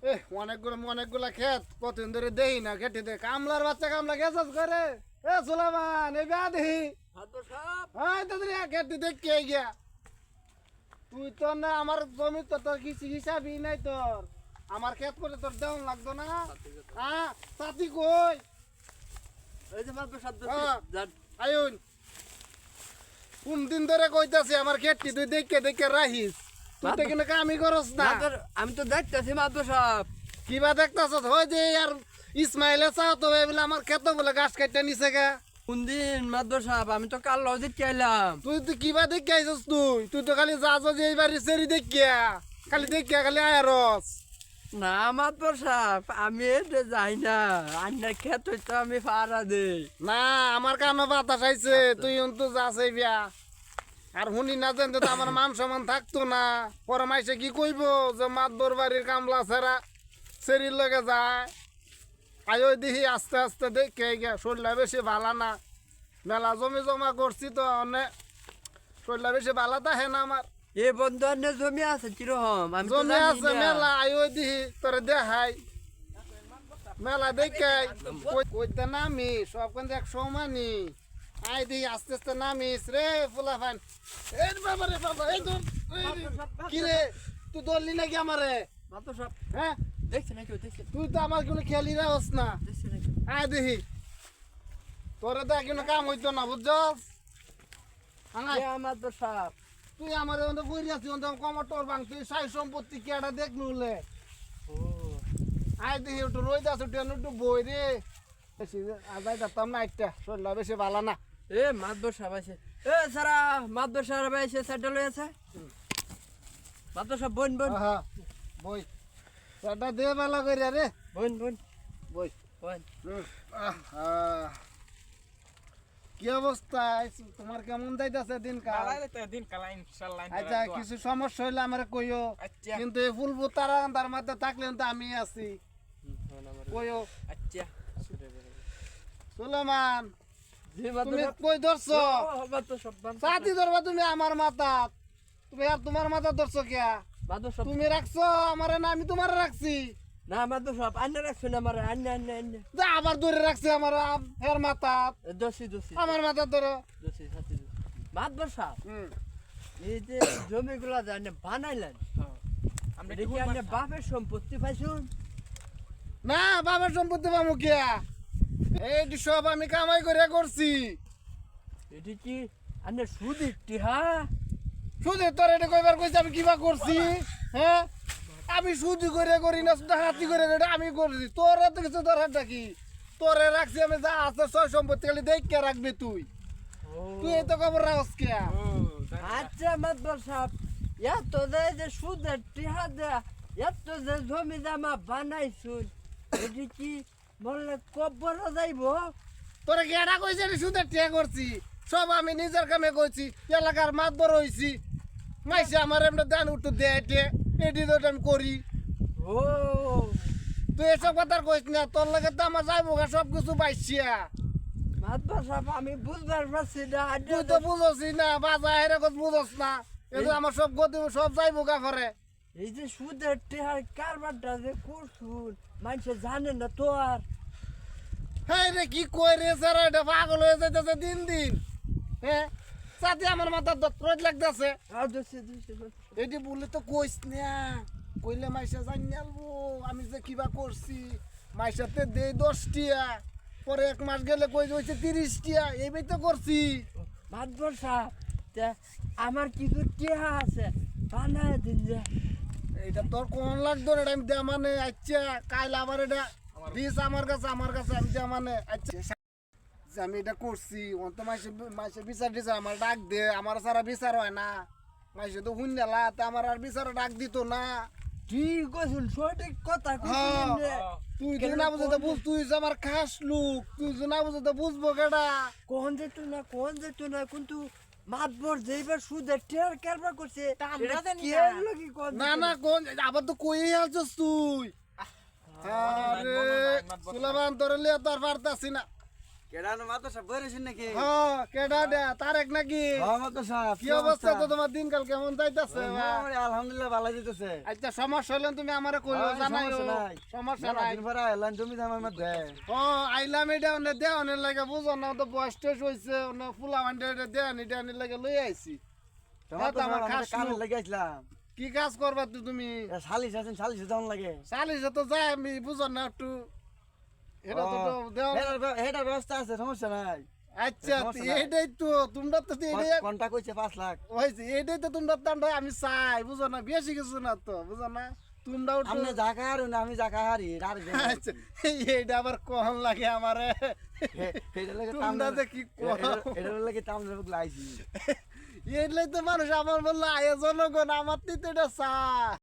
অনেকগুলা ক্ষেত কতদিন ধরে দেই না খেতে কামলার বাচ্চা কামলা গেছাস করে সুলামান এই বিয়া দেহি খেতে দেখে গিয়া তুই তো না আমার জমি তো তোর কিছু হিসাবই নাই তোর আমার ক্ষেত করে তোর দেওয়ান লাগতো না হ্যাঁ সাথী কই আয়ুন কোন দিন ধরে কইতাছি আমার ক্ষেতটি তুই দেখে দেখে রাখিস তুই তো কিন্তু কামই করস না আমি তো দেখতেছি মাদুর সাহেব কিবা দেখতাছ হয় যে আর ইসমাইলে চাও তো বলে আমার ক্ষেত বলে গাছ কাটতে নিছে গা কোন দিন মাদুর সাহেব আমি তো কাল লজিক চাইলাম তুই কিবা দেখে আইছস তুই তো খালি যা যে এইবার সেরি দেখিয়া খালি আয়ারস না মাদুর সাহেব আমি এতে যাই না আন্নার ক্ষেত হইতো আমি পাড়া দেই না আমার কানো বাতাস আইছে তুই তো যাস বিয়া আর শুনি না জানতে তো আমার মান সম্মান থাকতো না পরে মাইসে কি কইব যে মাতবর বাড়ির কামলা ছাড়া সেরির লগে যায় আয়ো দেখি আস্তে আস্তে দেখে গিয়া শরীরটা বেশি ভালো না মেলা জমি জমা করছি তো অনেক শরীরটা বেশি ভালো থাকে না আমার এ বন্ধু আন্নে জমি আছে কিরকম আমি তো জমি জানি আছে না। মেলা আয়ো দেখি তোরে দেখাই মেলা দেখে কইতে নামি সব কিন্তু এক সমানি আই দেখি আস্তে আস্তে নামিস রে ফুলা ফান এই বাবা রে বাবা এই তো কি রে তুই দৌড়লি নাকি আমারে মাদুর সাহেব হ্যাঁ দেখছি নাকি দেখছি তুই তো আমার কোনো খেয়ালি রাখস না দেখছি নাকি আয় দেখি তোরে তো কোনো কাম হইতো না বুঝছস মাদুর সাহেব তুই আমার বই আছি কমর তোর বাং তুই সাই সম্পত্তি কেটা দেখ নুলে ও আয় দেখি একটু রোদ আছে একটু বই রে বেশি আজাই যাতাম না একটা শরীরটা বেশি ভালো না এ মাদুর সাহেব আছে এ সারা মাদুর সাহেব এসে সেটেল হয়েছে মাদুর সাহেব বোন বোন হ্যাঁ বই সেটা দে ভালো করে রে বোন বোন বই বোন কি অবস্থা তোমার কেমন যাইতাছে দিনকাল আচ্ছা কিছু সমস্যা হইলে আমার কইও আচ্ছা কিন্তু এই ফুল তারা তার মধ্যে থাকলে তো আমি আছি কইও আচ্ছা সুলেমান জি মাদুর তুমি সাহেব কই ধরছো মাদুর সাহেব সাথী ধরবা তুমি আমার মাথা তুমি আর তোমার মাথা ধরছো কে মাদুর সাহেব তুমি রাখছো আমারে না আমি তোমারে রাখছি না মাদুর সাহেব আন্নে রাখছো না আমার আন্নে আন্নে আন্নে যা আবার ধরে রাখছে আমার হের মাথা দোষী দোষী আমার মাথা ধরো দোষী সাথী মাদুর সাহেব হুম এই যে জমিগুলা জানে বানাইলেন এটা কি আপনি বাপের সম্পত্তি পাইছুন না বাবার সম্পত্তি পাবো কিয়া এইটি সব আমি কামাই করে করছি এটি কি আপনি সুদ টিহা শুধু তোর এটা কইবার কইছি আমি কিবা করছি হ্যাঁ আমি সুদি করে করি না হাতি করে এটা আমি করছি তোর এত কিছু দরকারটা কি তোরে রাখছি আমি যা আছে সব সম্পত্তি খালি দেখে রাখবি তুই এত খবর রাখস কে আচ্ছা মাদুর সাহেব এত যে সুদ টিহা দেয়া এত যে জমি জামা বানাইছুন এটি কি বললে কব্বর যাইব তোরে গেডা কইছে রে সুদের টিয়া করছি সব আমি নিজের কামে করছি এলাকার মাতবর হইছি মাইছে আমার এমনি দান উঠু দেয় এটি তো আমি করি ও তুই এসব কথা কইস না তোর লাগে তো আমার যাইবো সব কিছু পাইছি মাদুর সাহেব আমি বুঝবার পারছি না তুই তো বুঝছি না বাজার এরকম বুঝস না এই আমার সব গতি সব যাইবো গা করে এই যে সুদের টিহার কারবারটা যে করছুন মানুষে জানে না তো আর হ্যাঁ রে কি কই রে স্যার এটা পাগল হয়ে যাইতেছে দিন দিন হ্যাঁ সাথে আমার মাথা দত্রজ লাগতেছে আর দোষী দোষী এটি বললে তো কইস না কইলে মাইসা জানি আলবো আমি যে কিবা করছি মাইসাতে দেই 10 টিয়া পরে 1 মাস গেলে কই হইছে 30 টিয়া এইবাই তো করছি মাদুর সাহেব আমার কিছু টিহা আছে বানায় দিন যে এটা তোর কোন লাগতো এটা আমি দেয়া মানে আচ্ছা কাল আবার এটা দিস আমার কাছে আমি দেয়া মানে আচ্ছা যে আমি এটা করছি অন্ত মাইসে বিচার দিছে আমার ডাক দে আমার সারা বিচার হয় না মাইসে তো হুন্ডালা তা আমার আর বিচার ডাক দিত না ঠিক কইছুন সঠিক কথা কইছুন রে তুই যদি না বুঝতে বুঝ তুই যে আমার খাস লোক তুই যদি না বুঝতে বুঝবো কেডা কোন যেত না কিন্তু মাতবর যেইবার সুদের টিহার কারবার করছে আমরা জানি কে না। লাগি কোন না না কোন আবার তো কই আছিস তুই আরে সুলামান তোর লিয়ে তো আর পারতাছি না কেডানো মাতো সব বইরেছেন নাকি হ্যাঁ কেডা দে তারেক নাকি হ্যাঁ মাতো সাহেব কি অবস্থা তো তোমার দিনকাল কেমন যাইতাছে আলহামদুলিল্লাহ ভালো যেতেছে আচ্ছা সমস্যা হলে তুমি আমারে কইও জানাই সমস্যা নাই দিন পরে এলান জমি জামার মধ্যে ও আইলাম এটা অনে দেওয়ানের লাগে বুঝো না তো বয়স টয়স হইছে অনে ফুলা মান্ডে দেওয়ানি দেওয়ানি লাগে লই আইছি তোমার তো আমার আমার খাস কামে লোক। লেগে আসলাম কি কাজ করবা তুমি শালিশ আছেন শালিশে যাওয়ান লাগে চালিশে তো যাই আমি বুঝো না একটু এটা তো দেওয়া হেটার ব্যবস্থা আছে সমস্যা নাই আচ্ছা সমস্যা নাই। এইটাই তো তোমরা তো এইটাই কোনটা কইছে 5 লাখ হয়েছে এইটাই তো তোমরা তান্ডা আমি চাই বুঝো না বেশি কিছু না তো বুঝো না তোমরাও তো আপনি জাকা হারু না আমি জাকা হারি আর আচ্ছা এইটা আবার কখন লাগে আমারে এটা লাগে তোমরা যে কি করো এটা লাগে তামলে লাইছি এইটাই তো মানুষ আমার বললো আয় জনগণ আমার তো এটা চা